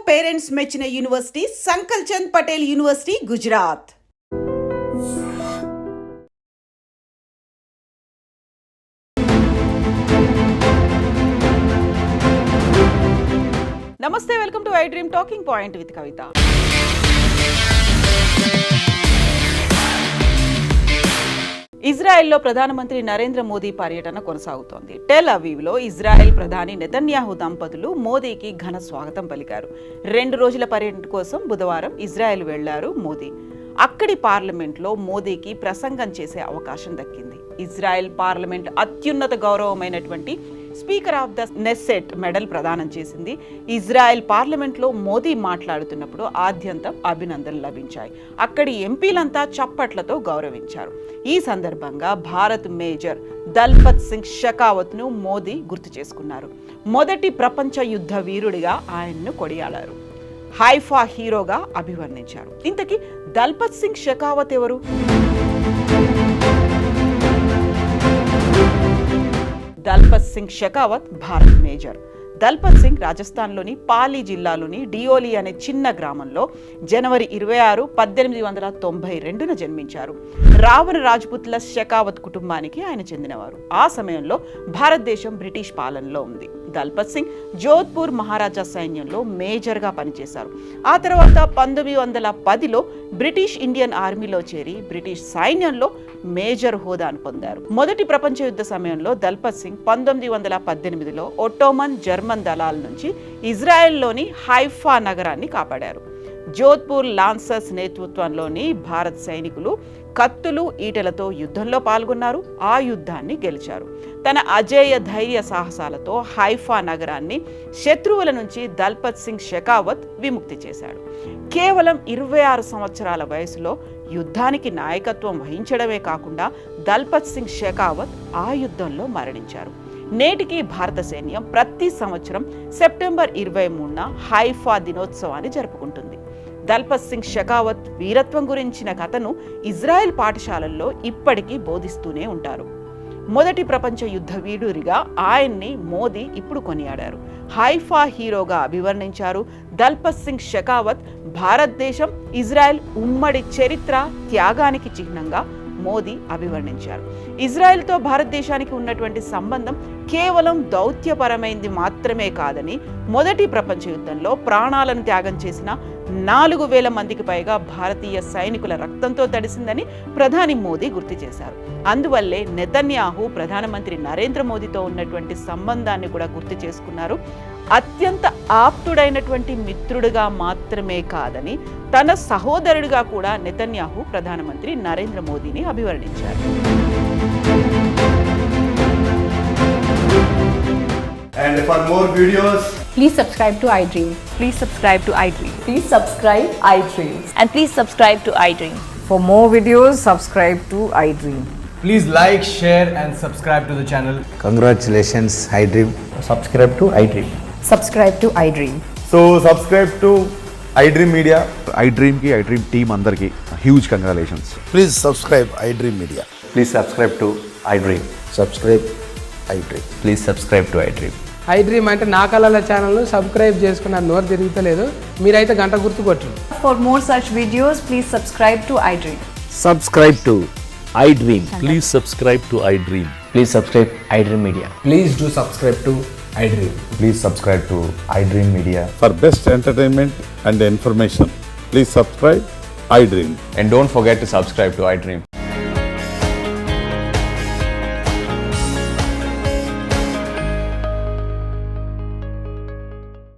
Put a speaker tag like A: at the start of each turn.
A: Parents మెచ్చిన university Sankalchand Patel university Gujarat. నమస్తే, welcome to I dream talking point with Kavitha. ఇజ్రాయెల్లో ప్రధానమంత్రి నరేంద్ర మోదీ పర్యటన కొనసాగుతోంది. టెల్ అవీవ్లో ఇజ్రాయెల్ ప్రధాని నెతన్యాహు దంపతులు మోదీకి ఘన స్వాగతం పలికారు. 2 రోజుల పర్యటన కోసం బుధవారం ఇజ్రాయెల్ వెళ్లారు మోదీ. అక్కడి పార్లమెంట్లో మోదీకి ప్రసంగం చేసే అవకాశం దక్కింది. ఇజ్రాయెల్ పార్లమెంట్ అత్యున్నత గౌరవమైనటువంటి స్పీకర్ ఆఫ్ ద నెస్సెట్ మెడల్ ప్రదానం చేసింది. ఇజ్రాయెల్ పార్లమెంట్లో మోదీ మాట్లాడుతున్నప్పుడు ఆద్యంతం అభినందనలు లభించాయి. అక్కడి ఎంపీలంతా చప్పట్లతో గౌరవించారు. ఈ సందర్భంగా భారత్ మేజర్ దల్పత్ సింగ్ షెకావత్ను మోదీ గుర్తు చేసుకున్నారు. మొదటి ప్రపంచ యుద్ధ వీరుడిగా ఆయన్ను కొనియాడారు. హైఫా హీరోగా అభివర్ణించారు. ఇంతకీ దల్పత్ సింగ్ షెకావత్ ఎవరు? దల్పత్ సింగ్ షెకావత్ భారత్ మేజర్. దల్పత్ సింగ్ రాజస్థాన్లోని పాలి జిల్లాలోని డియోలి అనే చిన్న గ్రామంలో జనవరి 26, 1892 జన్మించారు. రావణ రాజ్పుత్ల షెకావత్ కుటుంబానికి ఆయన చెందినవారు. ఆ సమయంలో భారతదేశం బ్రిటిష్ పాలనలో ఉంది. దల్పత్ సింగ్ జోధ్పూర్ మహారాజా సైన్యంలో మేజర్గా పనిచేశారు. ఆ తర్వాత 1910లో బ్రిటిష్ ఇండియన్ ఆర్మీలో చేరి బ్రిటిష్ సైన్యంలో మేజర్ హోదాను పొందారు. మొదటి ప్రపంచ యుద్ధ సమయంలో దల్పత్ సింగ్ 1918లో ఒట్టోమన్ జర్మన్ దళాల నుంచి ఇజ్రాయెల్లోని హైఫా నగరాన్ని కాపాడారు. జోధ్పూర్ లాన్సర్స్ నేతృత్వంలోని భారత్ సైనికులు కత్తులు ఈటెలతో యుద్ధంలో పాల్గొన్నారు. ఆ యుద్ధాన్ని గెలిచారు. తన అజేయ ధైర్య సాహసాలతో హైఫా నగరాన్ని శత్రువుల నుంచి దల్పత్ సింగ్ షెకావత్ విముక్తి చేశాడు. కేవలం 26 సంవత్సరాల వయసులో యుద్ధానికి నాయకత్వం వహించడమే కాకుండా దల్పత్ సింగ్ షెకావత్ ఆ యుద్ధంలో మరణించారు. నేటికి భారత సైన్యం ప్రతి సంవత్సరం సెప్టెంబర్ 23న హైఫా దినోత్సవాన్ని జరుపుకుంటుంది. దల్పత్ సింగ్ షెకావత్ వీరత్వం గురించిన కథను ఇజ్రాయెల్ పాఠశాలల్లో ఇప్పటికీ బోధిస్తూనే ఉంటారు. మొదటి ప్రపంచ యుద్ధ వీరుడిగా ఆయన్ని మోదీ ఇప్పుడు కొనియాడారు. హైఫా హీరోగా అభివర్ణించారు. దల్పత్ సింగ్ షెకావత్ భారతదేశం ఇజ్రాయెల్ ఉమ్మడి చరిత్ర త్యాగానికి చిహ్నంగా మోదీ అభివర్ణించారు. ఇజ్రాయెల్తో భారతదేశానికి ఉన్నటువంటి సంబంధం కేవలం దౌత్యపరమైంది మాత్రమే కాదని, మొదటి ప్రపంచ యుద్ధంలో ప్రాణాలను త్యాగం చేసిన 4000 మందికి పైగా భారతీయ సైనికుల రక్తంతో తడిసిందని ప్రధాని మోదీ గుర్తు చేశారు. అందువల్లే నెతన్యాహు ప్రధానమంత్రి నరేంద్ర మోదీతో ఉన్నటువంటి సంబంధాన్ని కూడా గుర్తు చేసుకున్నారు. అత్యంత ఆప్తుడైనటువంటి మిత్రుడిగా మాత్రమే కాదని, తన సహోదరుడిగా కూడా నెతన్యాహు ప్రధానమంత్రి నరేంద్ర మోదీని అభివర్ణించారు.
B: And for more videos,
C: please subscribe to iDream.
D: Please subscribe to iDream.
C: Please subscribe iDream.
D: And please subscribe to iDream.
E: For more videos, subscribe to iDream.
B: please like, share and subscribe to the channel.
F: Congratulations, iDream.
G: Subscribe to iDream.
C: Subscribe to iDream.
G: So subscribe to iDream Media.
H: iDream ki iDream team andarki huge congratulations.
F: Please subscribe iDream Media.
G: Please subscribe to iDream.
F: Subscribe iDream.
G: Please subscribe to iDream.
I: iDream అంటే నా కళల channel subscribe చేసుకున్న నోరు తిరుగుతలేదు. మీరైతే గంట గుర్తు కొట్టండి.
C: For more such videos, please subscribe to iDream.
J: Subscribe to iDream.
K: Please subscribe to iDream.
G: Please subscribe iDream Media.
B: Please do subscribe to iDream.
G: Please subscribe to iDream Media.
H: For best entertainment and information, please subscribe iDream.
G: And don't forget to subscribe to iDream.